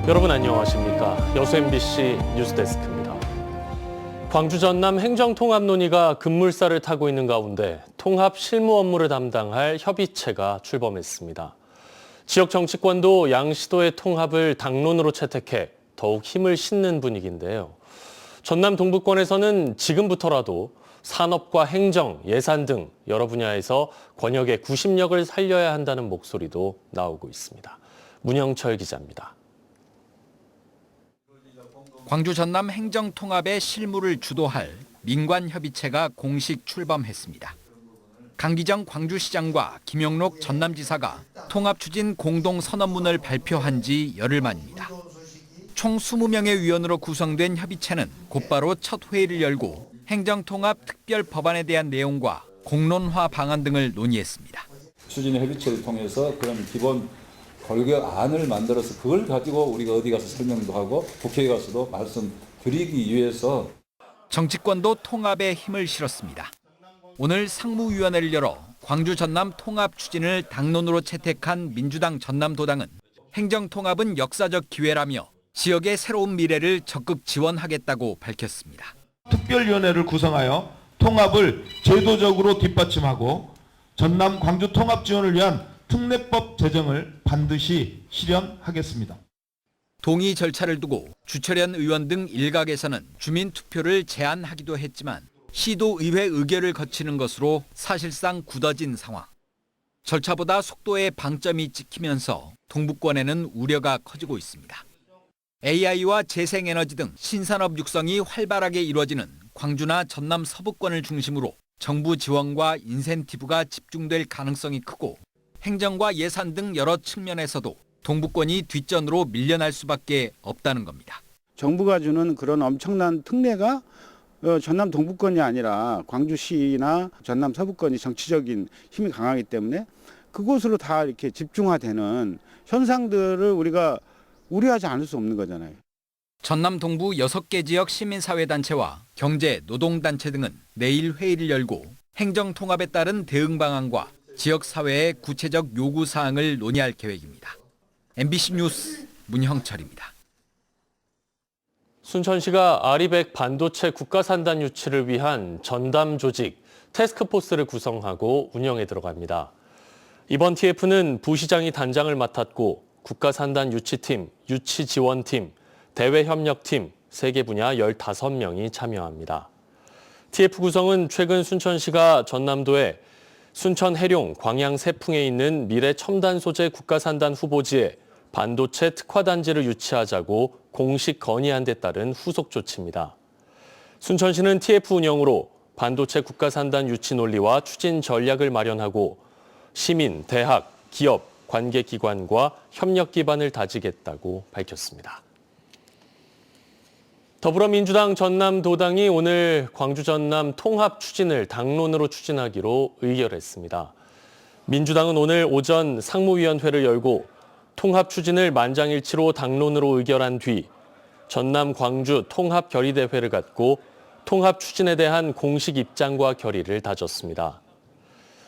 여러분 안녕하십니까? 여수 MBC 뉴스데스크입니다. 광주 전남 행정통합 논의가 급물살을 타고 있는 가운데 통합 실무 업무를 담당할 협의체가 출범했습니다. 지역 정치권도 양시도의 통합을 당론으로 채택해 더욱 힘을 싣는 분위기인데요. 전남 동부권에서는 지금부터라도 산업과 행정, 예산 등 여러 분야에서 권역의 구심력을 살려야 한다는 목소리도 나오고 있습니다. 문영철 기자입니다. 광주 전남 행정통합의 실무를 주도할 민관협의체가 공식 출범했습니다. 강기정 광주시장과 김영록 전남지사가 통합추진 공동선언문을 발표한 지 열흘 만입니다. 총 20명의 위원으로 구성된 협의체는 곧바로 첫 회의를 열고 행정통합 특별법안에 대한 내용과 공론화 방안 등을 논의했습니다. 추진 협의체를 통해서 그런 기본 골격안을 만들어서 그걸 가지고 우리가 어디 가서 설명도 하고 국회에 가서도 말씀드리기 위해서 정치권도 통합에 힘을 실었습니다. 오늘 상무위원회를 열어 광주 전남 통합 추진을 당론으로 채택한 민주당 전남도당은 행정통합은 역사적 기회라며 지역의 새로운 미래를 적극 지원하겠다고 밝혔습니다. 특별위원회를 구성하여 통합을 제도적으로 뒷받침하고 전남 광주 통합 지원을 위한 특례법 제정을 반드시 실현하겠습니다. 동의 절차를 두고 주철현 의원 등 일각에서는 주민 투표를 제안하기도 했지만 시도의회 의결을 거치는 것으로 사실상 굳어진 상황. 절차보다 속도에 방점이 찍히면서 동부권에는 우려가 커지고 있습니다. AI와 재생에너지 등 신산업 육성이 활발하게 이루어지는 광주나 전남 서부권을 중심으로 정부 지원과 인센티브가 집중될 가능성이 크고 행정과 예산 등 여러 측면에서도 동부권이 뒷전으로 밀려날 수밖에 없다는 겁니다. 정부가 주는 그런 엄청난 특례가 전남 동부권이 아니라 광주시나 전남 서부권이 정치적인 힘이 강하기 때문에 그곳으로 다 이렇게 집중화되는 현상들을 우리가 우려하지 않을 수 없는 거잖아요. 전남 동부 6개 지역 시민사회단체와 경제, 노동단체 등은 내일 회의를 열고 행정통합에 따른 대응 방안과 지역사회의 구체적 요구사항을 논의할 계획입니다. MBC 뉴스 문형철입니다. 순천시가 아리백 반도체 국가산단 유치를 위한 전담 조직 태스크포스를 구성하고 운영에 들어갑니다. 이번 TF는 부시장이 단장을 맡았고 국가산단 유치팀, 유치지원팀, 대외협력팀, 3개 분야 15명이 참여합니다. TF 구성은 최근 순천시가 전남도에 순천 해룡, 광양 세풍에 있는 미래 첨단 소재 국가산단 후보지에 반도체 특화단지를 유치하자고 공식 건의한 데 따른 후속 조치입니다. 순천시는 TF 운영으로 반도체 국가산단 유치 논리와 추진 전략을 마련하고 시민, 대학, 기업, 관계기관과 협력 기반을 다지겠다고 밝혔습니다. 더불어민주당 전남도당이 오늘 광주 전남 통합 추진을 당론으로 추진하기로 의결했습니다. 민주당은 오늘 오전 상무위원회를 열고 통합 추진을 만장일치로 당론으로 의결한 뒤 전남 광주 통합 결의대회를 갖고 통합 추진에 대한 공식 입장과 결의를 다졌습니다.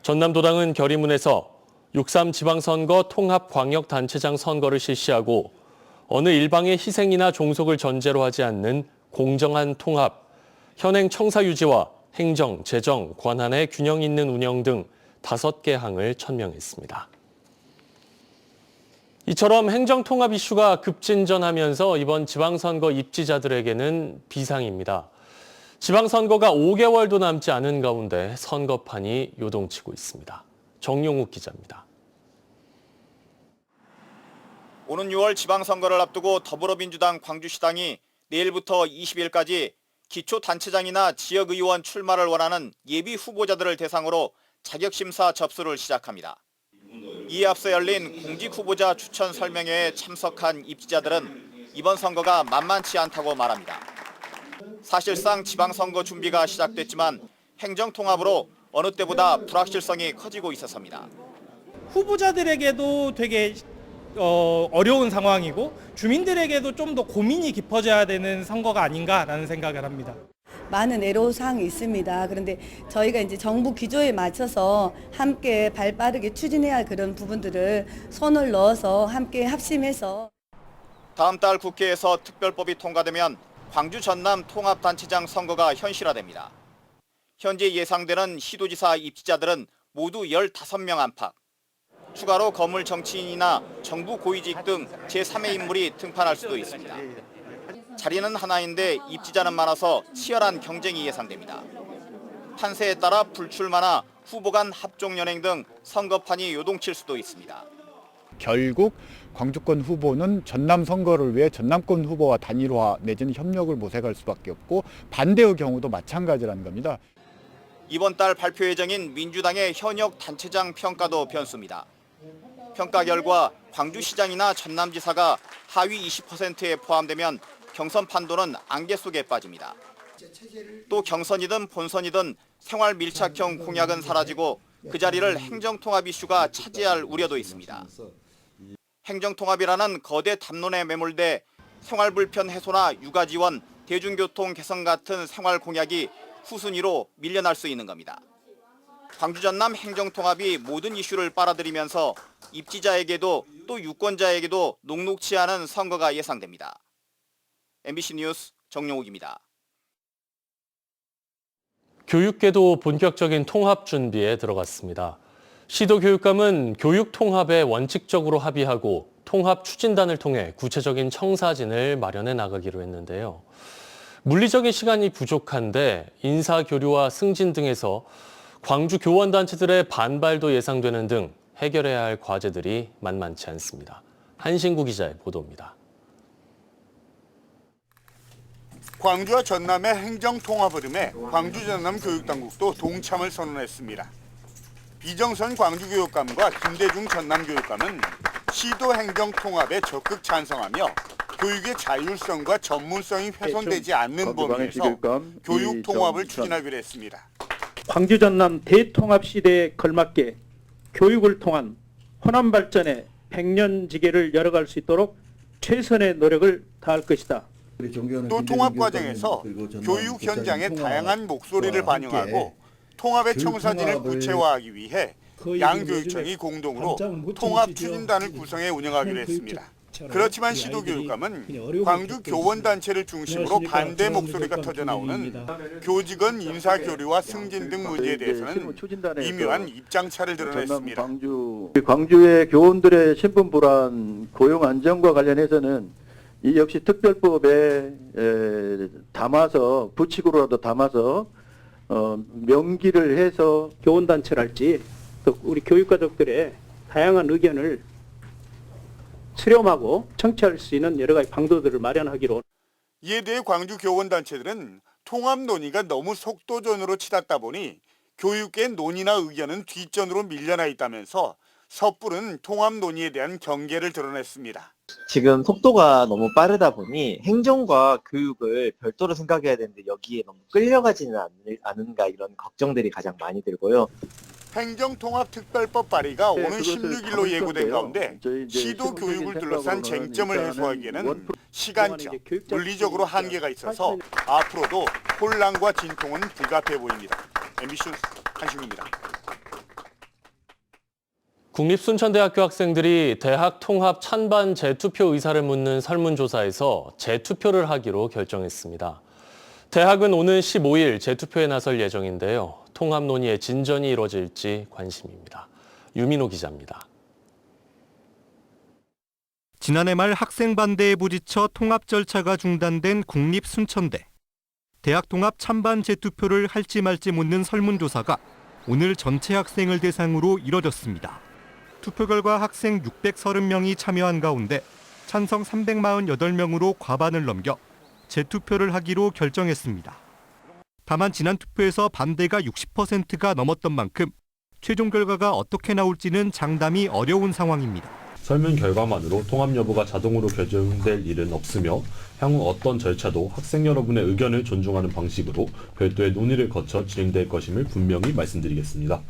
전남도당은 결의문에서 6.3 지방선거 통합광역단체장 선거를 실시하고 어느 일방의 희생이나 종속을 전제로 하지 않는 공정한 통합, 현행 청사 유지와 행정, 재정, 권한의 균형 있는 운영 등 5개 항을 천명했습니다. 이처럼 행정통합 이슈가 급진전하면서 이번 지방선거 입지자들에게는 비상입니다. 지방선거가 5개월도 남지 않은 가운데 선거판이 요동치고 있습니다. 정용욱 기자입니다. 오는 6월 지방선거를 앞두고 더불어민주당 광주시당이 내일부터 20일까지 기초단체장이나 지역의원 출마를 원하는 예비 후보자들을 대상으로 자격심사 접수를 시작합니다. 이에 앞서 열린 공직후보자 추천 설명회에 참석한 입지자들은 이번 선거가 만만치 않다고 말합니다. 사실상 지방선거 준비가 시작됐지만 행정통합으로 어느 때보다 불확실성이 커지고 있어서입니다. 후보자들에게도 되게 어려운 상황이고 주민들에게도 좀 더 고민이 깊어져야 되는 선거가 아닌가라는 생각을 합니다. 많은 애로사항이 있습니다. 그런데 저희가 이제 정부 기조에 맞춰서 함께 발빠르게 추진해야 할 그런 부분들을 손을 넣어서 함께 합심해서 다음 달 국회에서 특별법이 통과되면 광주 전남 통합단체장 선거가 현실화됩니다. 현재 예상되는 시도지사 입지자들은 모두 15명 안팎. 추가로 거물 정치인이나 정부 고위직 등 제3의 인물이 등판할 수도 있습니다. 자리는 하나인데 입지자는 많아서 치열한 경쟁이 예상됩니다. 판세에 따라 불출마나 후보 간 합종 연행 등 선거판이 요동칠 수도 있습니다. 결국 광주권 후보는 전남 선거를 위해 전남권 후보와 단일화 내지는 협력을 모색할 수밖에 없고 반대의 경우도 마찬가지라는 겁니다. 이번 달 발표 예정인 민주당의 현역 단체장 평가도 변수입니다. 평가 결과 광주시장이나 전남지사가 하위 20%에 포함되면 경선 판도는 안개 속에 빠집니다. 또 경선이든 본선이든 생활 밀착형 공약은 사라지고 그 자리를 행정통합 이슈가 차지할 우려도 있습니다. 행정통합이라는 거대 담론에 매몰돼 생활불편 해소나 육아 지원, 대중교통 개선 같은 생활 공약이 후순위로 밀려날 수 있는 겁니다. 광주 전남 행정통합이 모든 이슈를 빨아들이면서 입지자에게도 또 유권자에게도 녹록치 않은 선거가 예상됩니다. MBC 뉴스 정용욱입니다. 교육계도 본격적인 통합 준비에 들어갔습니다. 시도교육감은 교육 통합에 원칙적으로 합의하고 통합 추진단을 통해 구체적인 청사진을 마련해 나가기로 했는데요. 물리적인 시간이 부족한데 인사교류와 승진 등에서 광주 교원단체들의 반발도 예상되는 등 해결해야 할 과제들이 만만치 않습니다. 한신구 기자의 보도입니다. 광주와 전남의 행정통합 흐름에 광주 전남 교육당국도 동참을 선언했습니다. 이정선 광주교육감과 김대중 전남교육감은 시도 행정통합에 적극 찬성하며 교육의 자율성과 전문성이 훼손되지 않는 범위에서 교육 통합을 추진하기로 했습니다. 광주 전남 대통합 시대에 걸맞게 교육을 통한 호남 발전의 백년지계를 열어갈 수 있도록 최선의 노력을 다할 것이다. 또 통합 과정에서 교육 현장의 다양한 목소리를 반영하고 통합의 청사진을 구체화하기 위해 양교육청이 공동으로 통합 추진단을 구성해 운영하기로 했습니다. 그렇지만 시도교육감은 광주 교원단체를 중심으로 반대 목소리가 터져나오는 교직원 인사교류와 승진 등 문제에 대해서는 미묘한 입장차를 드러냈습니다. 광주의 교원들의 신분 불안, 고용 안정과 관련해서는 이 역시 특별법에 담아서 부칙으로라도 담아서 명기를 해서 교원단체랄지 또 우리 교육가족들의 다양한 의견을 수렴하고 청취할 수 있는 여러 가지 방도들을 마련하기로. 이에 대해 광주 교원단체들은 통합 논의가 너무 속도전으로 치닫다 보니 교육계 논의나 의견은 뒷전으로 밀려나 있다면서 섣부른 통합 논의에 대한 경계를 드러냈습니다. 지금 속도가 너무 빠르다 보니 행정과 교육을 별도로 생각해야 되는데 여기에 너무 끌려가지는 않은가 이런 걱정들이 가장 많이 들고요. 행정통합특별법 발의가 오는 16일로 예고된 가운데 시도 교육을 둘러싼 쟁점을 해소하기에는 시간적, 물리적으로 한계가 있어서 앞으로도 혼란과 진통은 불가피해 보입니다. MBC 뉴스 한신구입니다. 국립순천대학교 학생들이 대학 통합 찬반 재투표 의사를 묻는 설문조사에서 재투표를 하기로 결정했습니다. 대학은 오는 15일 재투표에 나설 예정인데요. 통합 논의의 진전이 이루어질지 관심입니다. 유민호 기자입니다. 지난해 말 학생 반대에 부딪혀 통합 절차가 중단된 국립순천대. 대학 통합 찬반 재투표를 할지 말지 묻는 설문조사가 오늘 전체 학생을 대상으로 이뤄졌습니다. 투표 결과 학생 630명이 참여한 가운데 찬성 348명으로 과반을 넘겨 재투표를 하기로 결정했습니다. 다만 지난 투표에서 반대가 60%가 넘었던 만큼 최종 결과가 어떻게 나올지는 장담이 어려운 상황입니다. 설문 결과만으로 통합 여부가 자동으로 결정될 일은 없으며 향후 어떤 절차도 학생 여러분의 의견을 존중하는 방식으로 별도의 논의를 거쳐 진행될 것임을 분명히 말씀드리겠습니다.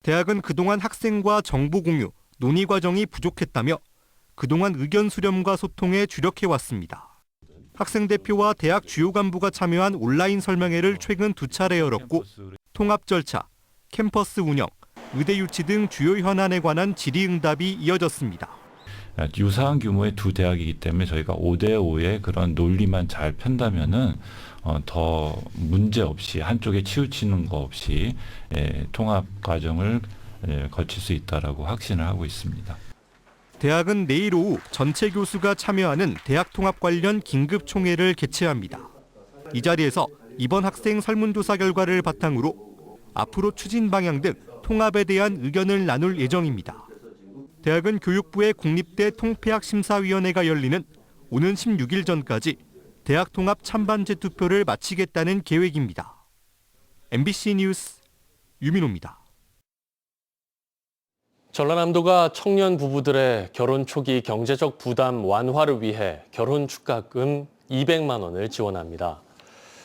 대학은 그동안 학생과 정보 공유, 논의 과정이 부족했다며 그동안 의견 수렴과 소통에 주력해왔습니다. 학생 대표와 대학 주요 간부가 참여한 온라인 설명회를 최근 2차례 열었고 통합 절차, 캠퍼스 운영, 의대 유치 등 주요 현안에 관한 질의응답이 이어졌습니다. 유사한 규모의 두 대학이기 때문에 저희가 5대5의 그런 논리만 잘 편다면은 더 문제 없이 한쪽에 치우치는 거 없이 통합 과정을 거칠 수 있다라고 확신을 하고 있습니다. 대학은 내일 오후 전체 교수가 참여하는 대학 통합 관련 긴급 총회를 개최합니다. 이 자리에서 이번 학생 설문조사 결과를 바탕으로 앞으로 추진 방향 등 통합에 대한 의견을 나눌 예정입니다. 대학은 교육부의 국립대 통폐학심사위원회가 열리는 오는 16일 전까지 대학 통합 찬반 재투표를 마치겠다는 계획입니다. MBC 뉴스 유민호입니다. 전라남도가 청년 부부들의 결혼 초기 경제적 부담 완화를 위해 결혼 축하금 200만 원을 지원합니다.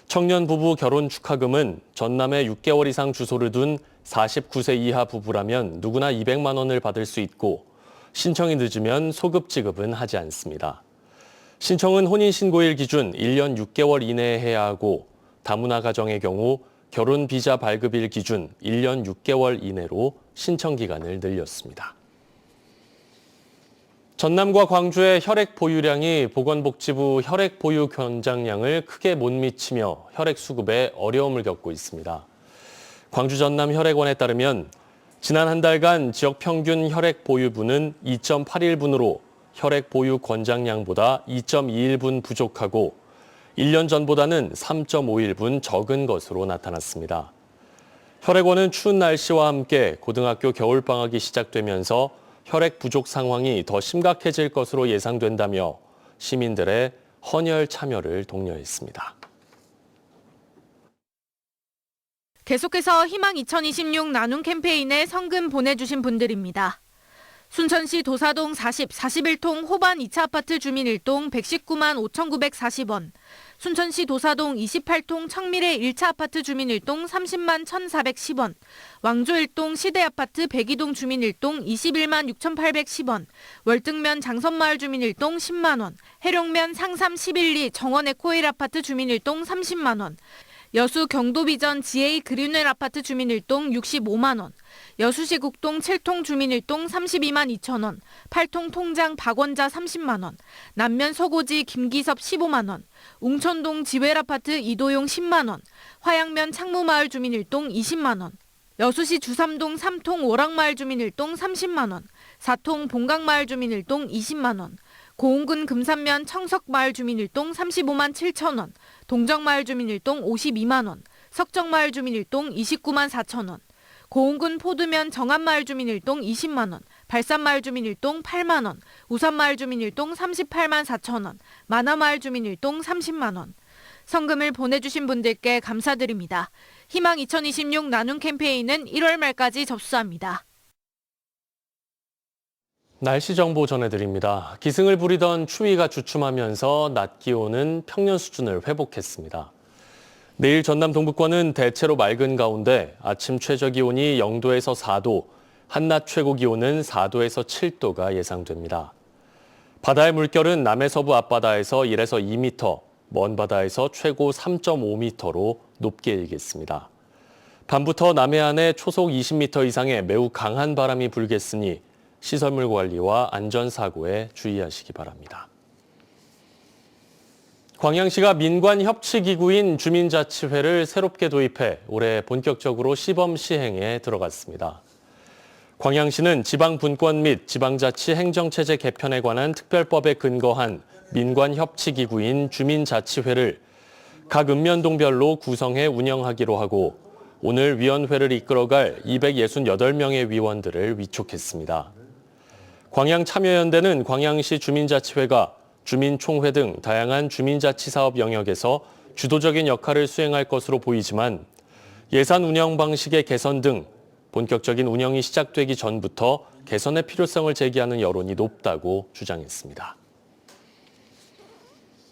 청년 부부 결혼 축하금은 전남에 6개월 이상 주소를 둔 49세 이하 부부라면 누구나 200만 원을 받을 수 있고 신청이 늦으면 소급 지급은 하지 않습니다. 신청은 혼인신고일 기준 1년 6개월 이내에 해야 하고 다문화 가정의 경우 결혼 비자 발급일 기준 1년 6개월 이내로 신청 기간을 늘렸습니다. 전남과 광주의 혈액 보유량이 보건복지부 혈액 보유 권장량을 크게 못 미치며 혈액 수급에 어려움을 겪고 있습니다. 광주 전남 혈액원에 따르면 지난 한 달간 지역 평균 혈액 보유분은 2.81분으로 혈액 보유 권장량보다 2.21분 부족하고 1년 전보다는 3.51분 적은 것으로 나타났습니다. 혈액원은 추운 날씨와 함께 고등학교 겨울방학이 시작되면서 혈액 부족 상황이 더 심각해질 것으로 예상된다며 시민들의 헌혈 참여를 독려했습니다. 계속해서 희망 2026 나눔 캠페인에 성금 보내주신 분들입니다. 순천시 도사동 41통 호반 2차 아파트 주민 1동 119만 5,940원, 순천시 도사동 28통 청미래 1차 아파트 주민 1동 30만 1,410원, 왕조 1동 시대아파트 102동 주민 1동 21만 6,810원, 월등면 장선마을 주민 1동 10만 원, 해룡면 상삼 11리 정원 에코일 아파트 주민 1동 30만 원, 여수 경도비전 GA 그린웰 아파트 주민 1동 65만 원, 여수시 국동 7통 주민 1동 32만 2천 원, 8통 통장 박원자 30만 원, 남면 서고지 김기섭 15만 원, 웅천동 지웰 아파트 이도용 10만 원, 화양면 창무마을 주민 1동 20만 원, 여수시 주삼동 3통 오락마을 주민 1동 30만 원, 4통 본강마을 주민 1동 20만 원, 고흥군 금산면 청석마을 주민 1동 35만 7천 원, 동정마을 주민 1동 52만 원, 석정마을 주민 1동 29만 4천 원, 고흥군 포두면 정안마을 주민 1동 20만 원, 발산마을 주민 1동 8만 원, 우산마을 주민 1동 38만 4천 원, 만화마을 주민 1동 30만 원. 성금을 보내주신 분들께 감사드립니다. 희망 2026 나눔 캠페인은 1월 말까지 접수합니다. 날씨 정보 전해드립니다. 기승을 부리던 추위가 주춤하면서 낮 기온은 평년 수준을 회복했습니다. 내일 전남 동부권은 대체로 맑은 가운데 아침 최저 기온이 0도에서 4도, 한낮 최고 기온은 4도에서 7도가 예상됩니다. 바다의 물결은 남해서부 앞바다에서 1에서 2m, 먼 바다에서 최고 3.5m로 높게 일겠습니다. 밤부터 남해안에 초속 20m 이상의 매우 강한 바람이 불겠으니 시설물 관리와 안전사고에 주의하시기 바랍니다. 광양시가 민관협치기구인 주민자치회를 새롭게 도입해 올해 본격적으로 시범 시행에 들어갔습니다. 광양시는 지방분권 및 지방자치 행정체제 개편에 관한 특별법에 근거한 민관협치기구인 주민자치회를 각 읍면동별로 구성해 운영하기로 하고 오늘 위원회를 이끌어갈 268명의 위원들을 위촉했습니다. 광양참여연대는 광양시 주민자치회가 주민총회 등 다양한 주민자치사업 영역에서 주도적인 역할을 수행할 것으로 보이지만 예산 운영 방식의 개선 등 본격적인 운영이 시작되기 전부터 개선의 필요성을 제기하는 여론이 높다고 주장했습니다.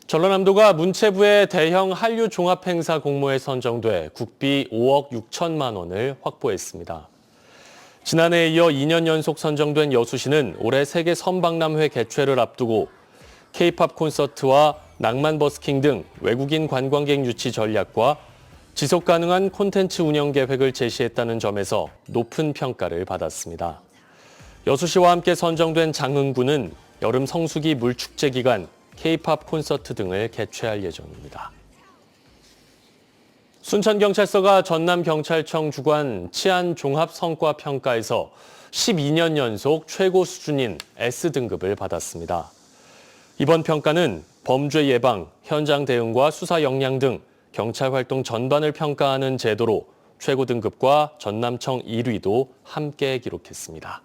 전라남도가 문체부의 대형 한류 종합행사 공모에 선정돼 국비 5억 6천만 원을 확보했습니다. 지난해에 이어 2년 연속 선정된 여수시는 올해 세계 선박람회 개최를 앞두고 K-팝 콘서트와 낭만 버스킹 등 외국인 관광객 유치 전략과 지속 가능한 콘텐츠 운영 계획을 제시했다는 점에서 높은 평가를 받았습니다. 여수시와 함께 선정된 장흥군은 여름 성수기 물축제 기간 K-팝 콘서트 등을 개최할 예정입니다. 순천경찰서가 전남경찰청 주관 치안종합성과평가에서 12년 연속 최고 수준인 S등급을 받았습니다. 이번 평가는 범죄 예방, 현장 대응과 수사 역량 등 경찰 활동 전반을 평가하는 제도로 최고 등급과 전남청 1위도 함께 기록했습니다.